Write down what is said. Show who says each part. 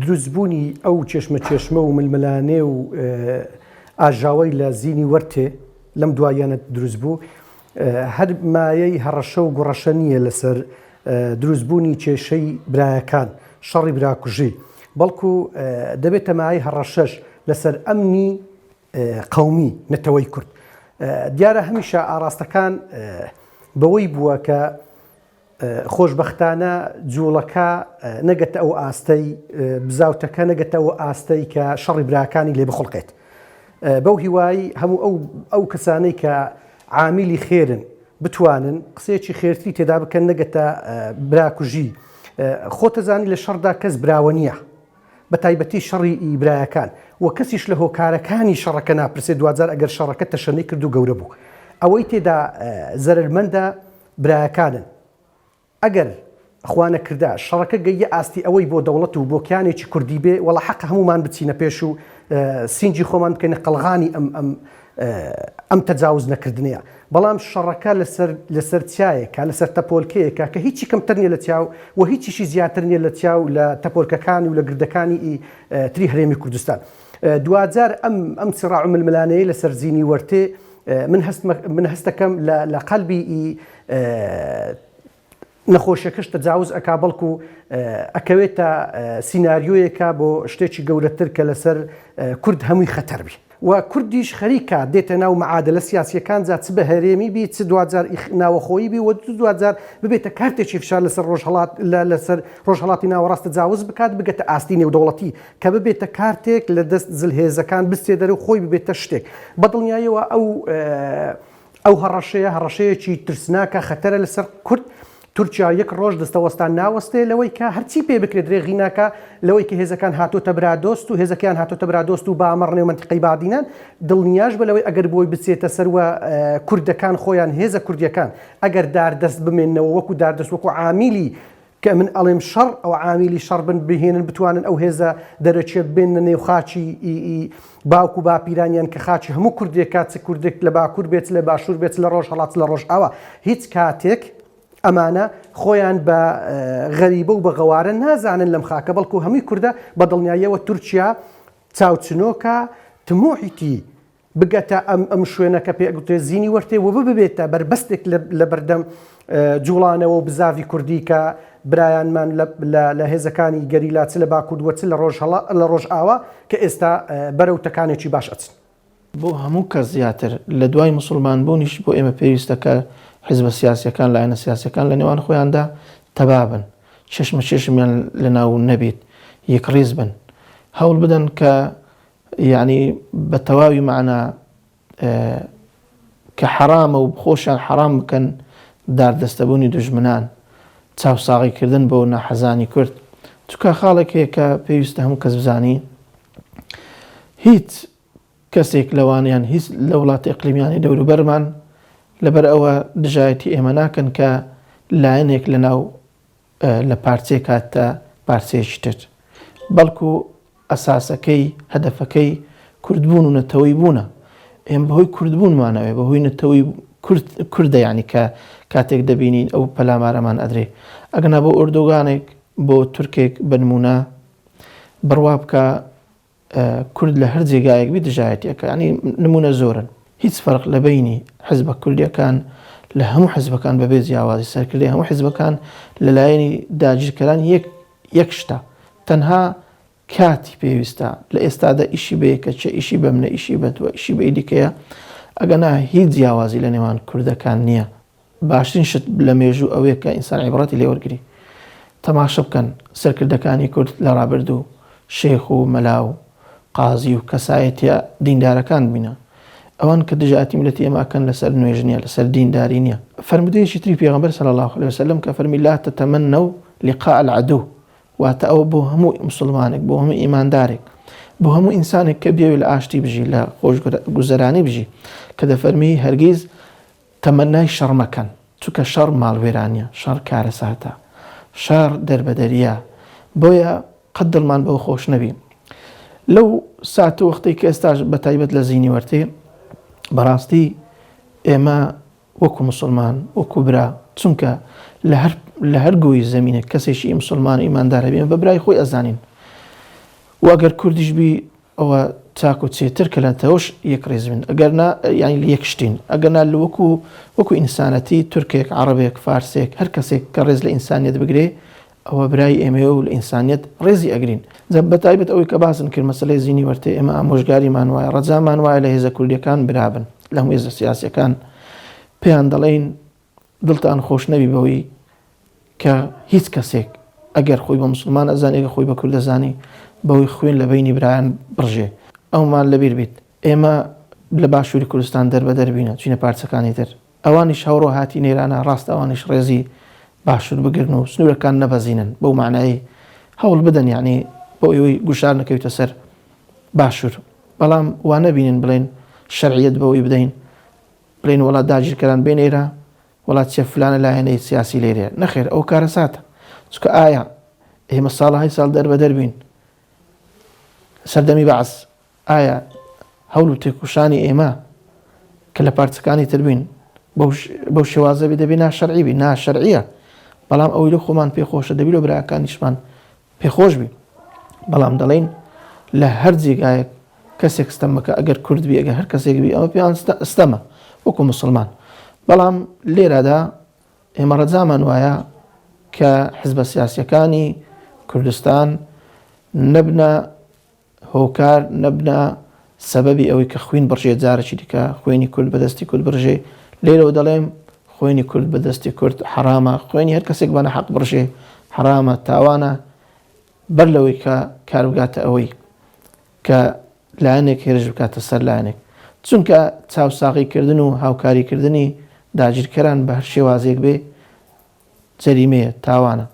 Speaker 1: دروستبوونی ئەو چێشمە و ململانێ و ئاژاوەی لە زینی وەرتێ لەم دوایانە دروست بوو هەر مایەی هەڕەشە و گوڕەشە نییە لەسەر دروستبوونی کێشەی برایەکان شەڕی براکوژی بەڵکو دەبێتە مایەی هەڕەشەش لەسەر ئەمنی قەومی نەتەوەی کورد دیارە هەمیشە ئاراستەکان بەوەی بووە کە خۆشبەختانە جوڵەکە نەگەتە ئەو ئاستەی بزاوتەکە نەگەتە ئەو ئاستەی کە شەڕی براکانی لێ بخڵقێت بەو هیوایی هەموو ئەو کەسانەی کە عامیلی خێرن بتوانن قسەیەکی خێرتری تێدا بکەن نەگەتە براکوژی خۆتەزانی لە شەڕدا کەس براوە نییە بە تایبەتی شەڕی ئیبرایەکان و کەسیش لە هۆکارەکانی شەڕەکە ناپرسێ دوجار ئەگەر شەڕەکە تەشەنەی کرد و گەورە بوو ئەوەی تێدا زەرمەندە برایەکانن ئەگەر خوانە کردا شەڕەکە گەیە ئاستی ئەوەی بۆ دەوڵەت و بۆ کیانێکی کوردی بێ وەڵا حەق هەمومان بچینە پێش و سینجی خۆمان بکەینە قەڵغانی ئەم تەجاوز نەکردنەیە بەڵام شەڕەکە لەسەر چایەکە لەسەر تەپۆلکەیەکە کە هیچی کەمتر نیە لە چاو و هیچیشی زیاتر نیە لە چاو لە تەپۆلکەکانی و لە گردەکانی تری هەرێمی کوردستان دوجار ئەم سڕاع ململانەیە لەسەر زینی وەرتێ من هەستەکەم لە قەلبی نەخۆشیەکەش تەجاوز ئەکا بەڵکو ئەکەوێتە سیناریۆیەکە بۆ شتێکی گەورەتر کە لەسەر کورد هەمووی خەتەر بی و کوردیش خەریکە دێتە ناو مەعادلە سیاسیەکان جا چ بە هەرێمی بی چ دوجار ناوەخۆیی بی و دوجار ببێتە کارتێکی فشار لەسەر لەسەر ڕۆژهەڵاتی ناوەڕاست تەجاوز بکات بگەتە ئاستی نێودەوڵەتی کە ببێتە کارتێک لە دەست زلهێزەکان بستێ دەرە و خۆی ببێتە شتێک بەدڵنیاییەوە ئەو هەڕەشەیەکی ترسناکە خەتەرە لەسەر کورد تورکیا یەک ڕۆژ دەستەوەستان ناوەستێ لەوەی کە هەرچی پێ بکرێت درێغی ناکە لەوەی کە هێزەکان هاتۆتە برادۆست و هێزەکان هاتۆتە برادۆست و بامەڕنێ و منتیقەی بادینان دڵنیاش بە لەوەی ئەگەر بۆی بچێتە سەروە کوردەکان خۆیان هێزە کوردیەکان ئەگەر داردەست بمێنەوە وەکو داردەست وەکو عامیلی کە من ئەڵێم شەڕ ئەو عامیلی شەڕ بن بهێنن بتوانن ئەو هێزە دەرەچێت بێنە نێو خاچی باوکو باپیرانیان کە خاچی هەموو کوردێکا چ کوردێک لە باکوور بێت لە باشوور بێت لە ڕۆژهەڵات لە ڕۆژئاوا هیچ کاتێک ئەمانە خۆیان بە غەریبە و بە غەوارە نازانن لەم خاکە بەڵکو هەمووی کووردە بە دڵنیاییەوە تورکیا چاوچنۆکە تموحیتی بگەتە ئەم شوێنەکە پێگوتێ زینی وەرتێ و ببێتە بربەستێک لە بەردەم جوڵانەوە و بزاوی کوردی کە برایانمان لە هێزەکانی گەریلا چ لە باکوور وە چ لە ڕۆژئاوا کە ئێستا بەرەوتەکانێکی باش ئەچن
Speaker 2: بۆ هەموو کەس زیاتر لە دوای موسڵمان بوونیش بۆ ئێمە پێویستەکە حزبە سیاسیەکان لایەنە سیاسیەکان لە نێوان خۆیاندا تەبابن چشمە چێشمیان لە ناو نەبێت یەکڕێز بن هەوڵ بدەن کە یعنی بە تەواوی معنە کە حرامە و خۆشیان حرام بکەن داردەستەبوونی دوژمنان چاوساغیکردن بۆ ناحەزانی کورد چونکە خاڵێک هەیە کە پێویستە هەموو کەس بزانی هیچ کەسێک لەوانیان هیچ لە وڵاتی ئەقلیمیانی دەوروبەرمان لەبەر ئەوە دژایەتی ئێمە ناکەن کە لایەنێک لە ناو لە پارچێک کاتە پارچەیەکی تر بەڵکو ئەساسەکەی هەدەفەکەی کوردبوون و نەتەوەی بوونە ئێمە بەهۆی کوردبوونمانەوێ بەهۆی نەتەوەی کوردە یعنی کە کاتێک دەبینین ئەو پەلامارەمان ئەدرێ ئەگەنا بۆ ئوردوگانێک بۆ تورکێک بنمونە بڕوا بکە کورد لە هەر جێگایەک بی دژایەتیەکە ینی نمونە زۆرن هیچ فەرق لە بینی حزبە کوردیەکان لە هەموو حزبەکان بەبێ جیاوازی سەرکردی هەموو حزبەکان لە لایەنی داگیرکەران یەک شتە تەنها کاتی پێویستە لە ئێستادا ئیشی بەیەکە چه ئیشی بە منە ئیشی بە دووە ئیشی بە ئیدیکەیە ئەگەنا هیچ جیاوازی لە نێوان کوردەکان نییە باشترین شت لە مێژوو ئەوەیە کە ئینسان عیبڕەتی لێوەرگری تەماشە بکەن سەرکردەکانی کورد لە ڕابردوو شێخ و مەلا و قازی و کەسایەتیە دیندارەکان بینە ئەوان کە دژاتی ملەتی ئێماکەن لەسەر نوێژ نییە لەسەر دینداری نییە فەرمودەیەکی تری پێغەمبەر صلی الله عليه وسلم کە فەرمی لا تتمنوا لقاء العدو واتە ئەوە بۆ هەموو مسلمانێک بۆ هەموو ئیماندارێک بۆ هەموو ئینسانێک کە بێوێ لە ئاشتی بژی لە خۆشگوزەرانی بژی کە دەفەرمی هەرگیز تەمەنای شەڕ مەکەن چونکە شەڕ ماڵوێرانیە شەڕ کارەساتە شەڕ دەربەدەریە بۆیە قەت دڵمان بەوە خۆش نەبی لەو ساتە وەختەی کە ئێستاش بە تایبەت لە زینی وەرتێ بەڕاستی ئێمە وەکو مسلمان وەکو برا چونکە لە هەر گۆی زەمینێک کەسێکی مسلمان ئیماندارە بێن بە برای خۆی ئەزانین و ئەگەر کوردیش بی ئەوە چاک و چێتر کە لەتەوەش یەک ڕێز بن ئەگەرنا ینی لە یەکشتین ئەگەرنا لە وەکو ئینسانەتی تورکێک عەرەبێک فارسێک هەر کەسێک کە ڕێز لە ئینسانیەت بگرێ ئەوە برای ئێمە و لە ئینسانیەت ڕێزی ئەگرین بەتایبەت ئەوەی کە باسن کرد مەسەلەی زینی وەرتێ ئێمە ئامۆژگاریمان وایە ڕەجامان وایە لە هێزە کوردیەکان برابن لە هەموو هێزە سیاسیەکان پێیان دەڵێن دڵتان خۆش نەبی بەوەی کە هیچ کەسێک ئەگەر خۆی بە موسڵمان ئەزانێ خۆی بە کورد دەزانی بەوەی خوێن لە بینی برایان بڕژێ ئەومان لەبیر بیت ئێمە لە باشووری کوردستان دەربەدەر بینە چینە پارچەکانی تر ئەوانیش هەوڕۆ هاتی نێرانە ڕاست ئەوانیش ڕێزی باشوور بگرن و سنوورەکان نەبەزینن بەو معنایی هەوڵ بدەن یعنی بۆ ئەوەی گوشار نەکەویتە سەر باشوور بەڵام وا نەبینن بڵێن شەرعیەت بەوەی بدەین بڵێن وڵات داگیرکەران بێنێرە وڵات چێ فلانە لایەنەی سیاسی لێرەیە نەخێر ئەو کارە ساتە چکە ئایا ئێمە ساڵەهای ساڵ دەربەدەر بین سەردەمی بەعس ئایا هەوڵ و تێکوشانی ئێمە کە لە پارچەکانی تر بین بەو شێوازە بێ دەبێ ناشەرعی بی ناشەرعیە بەڵام ئەوەی لە خۆمان پێخۆشە دەبی لە برایەکانیشمان پێخۆش بی بەڵام دەڵێن لە هەر جێگایەک کەسێک ستەمەکە ئەگەر کورد بی ئەگەر هەر کەسێک بی ئەمە پێیان ستەمە وەکو مسلمان بەڵام لێرەدا ئێمە ڕەجامان وایە کە حزبە سیاسیەکانی کوردستان نەبنە هۆکار نەبنە سەبەبی ئەوەی کە خوێن بڕژێ جارێکی دیکە خوێنی کورد بەدەستی کورد بڕژێ لێرەوە دەڵێم خوێنی کورد بەدەستی کورد حرامە خوێنی هەر کەسێک بە نەحەق بڕژێ حرامە تاوانە بەر لەوەی کە کار بگاتە ئەوەی کە لایەنێک هێرش بکاتە سەر لایەنێک چونکە چاوساغیکردن و هاوکاریکردنی داگیرکەران بە هەر شێوازێک بێ جەریمەیە تاوانە